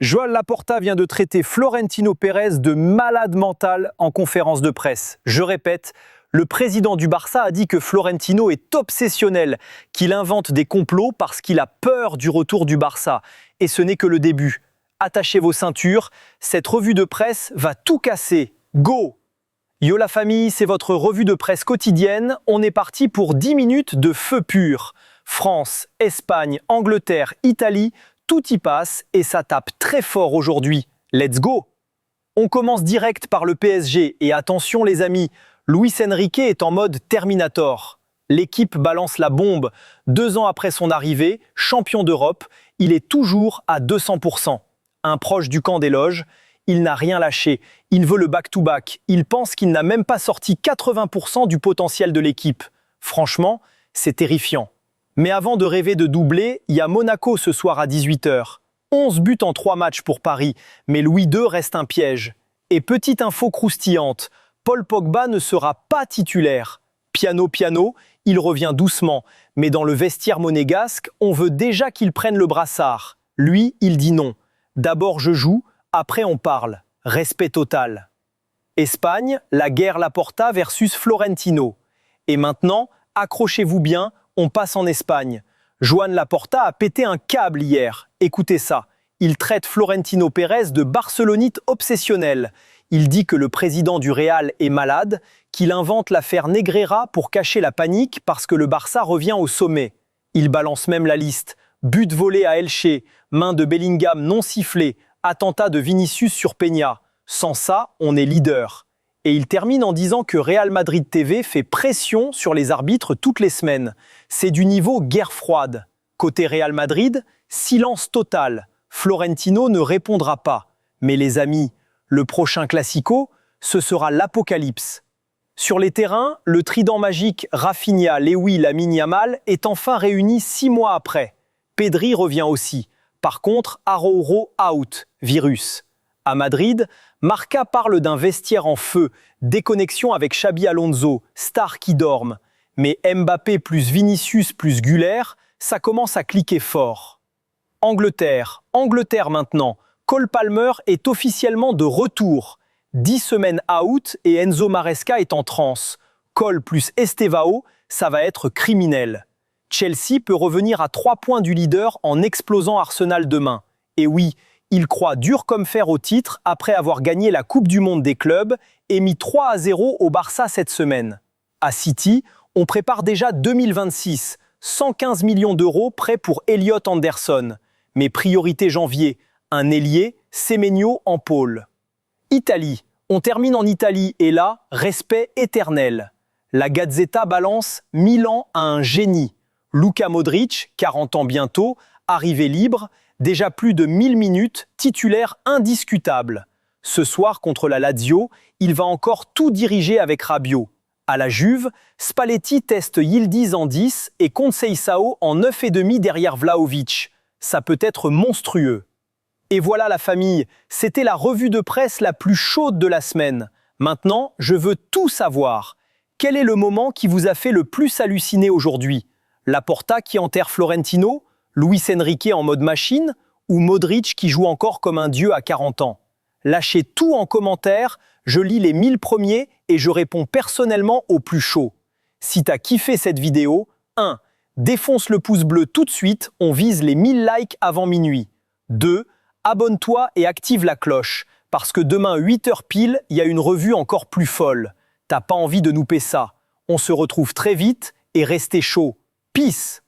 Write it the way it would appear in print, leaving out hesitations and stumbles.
Joan Laporta vient de traiter Florentino Pérez de malade mental en conférence de presse. Je répète, le président du Barça a dit que Florentino est obsessionnel, qu'il invente des complots parce qu'il a peur du retour du Barça. Et ce n'est que le début. Attachez vos ceintures, cette revue de presse va tout casser. Go! Yo la famille, c'est votre revue de presse quotidienne. On est parti pour 10 minutes de feu pur. France, Espagne, Angleterre, Italie, tout y passe et ça tape très fort aujourd'hui. Let's go! On commence direct par le PSG et attention les amis, Luis Enrique est en mode Terminator. L'équipe balance la bombe. 2 ans après son arrivée, champion d'Europe, il est toujours à 200%. Un proche du camp des loges, il n'a rien lâché. Il veut le back-to-back. Il pense qu'il n'a même pas sorti 80% du potentiel de l'équipe. Franchement, c'est terrifiant. Mais avant de rêver de doubler, il y a Monaco ce soir à 18h. 11 buts en 3 matchs pour Paris, mais Louis II reste un piège. Et petite info croustillante, Paul Pogba ne sera pas titulaire. Piano, il revient doucement, mais dans le vestiaire monégasque, on veut déjà qu'il prenne le brassard. Lui, il dit non. D'abord je joue, après on parle. Respect total. Espagne, la guerre Laporta versus Florentino. Et maintenant, accrochez-vous bien, on passe en Espagne. Joan Laporta a pété un câble hier. Écoutez ça. Il traite Florentino Pérez de barcelonite obsessionnel. Il dit que le président du Real est malade, qu'il invente l'affaire Negreira pour cacher la panique parce que le Barça revient au sommet. Il balance même la liste. But volé à Elche, main de Bellingham non sifflée, attentat de Vinicius sur Peña. Sans ça, on est leader. Et il termine en disant que Real Madrid TV fait pression sur les arbitres toutes les semaines. C'est du niveau guerre froide. Côté Real Madrid, silence total. Florentino ne répondra pas. Mais les amis, le prochain Classico, ce sera l'apocalypse. Sur les terrains, le trident magique Rafinha, Lewy, Lamine Yamal est enfin réuni 6 mois après. Pedri revient aussi. Par contre, Araujo out, virus. À Madrid, Marca parle d'un vestiaire en feu, déconnexion avec Xabi Alonso, star qui dorment. Mais Mbappé plus Vinicius plus Güler, ça commence à cliquer fort. Angleterre maintenant. Cole Palmer est officiellement de retour. 10 semaines out et Enzo Maresca est en transe. Cole plus Estevao, ça va être criminel. Chelsea peut revenir à 3 points du leader en explosant Arsenal demain. Et oui, il croit dur comme fer au titre après avoir gagné la Coupe du Monde des clubs et mis 3-0 au Barça cette semaine. À City, on prépare déjà 2026, 115 millions d'euros prêts pour Elliot Anderson. Mais priorité janvier, un ailier, Semenyo en pôle. Italie, on termine en Italie et là, respect éternel. La Gazzetta balance Milan à un génie. Luka Modric, 40 ans bientôt, arrivé libre, déjà plus de 1000 minutes, titulaire indiscutable. Ce soir contre la Lazio, il va encore tout diriger avec Rabiot. À la Juve, Spalletti teste Yildiz en 10 et Conceição en 9,5 derrière Vlahovic. Ça peut être monstrueux. Et voilà la famille, c'était la revue de presse la plus chaude de la semaine. Maintenant, je veux tout savoir. Quel est le moment qui vous a fait le plus halluciner aujourd'hui? Laporta qui enterre Florentino? Luis Enrique en mode machine? Ou Modric qui joue encore comme un dieu à 40 ans? Lâchez tout en commentaire, je lis les 1000 premiers et je réponds personnellement aux plus chauds. Si t'as kiffé cette vidéo, 1. Défonce le pouce bleu tout de suite, on vise les 1000 likes avant minuit. 2. Abonne-toi et active la cloche, parce que demain 8h pile, il y a une revue encore plus folle. T'as pas envie de louper ça. On se retrouve très vite et restez chaud. Peace!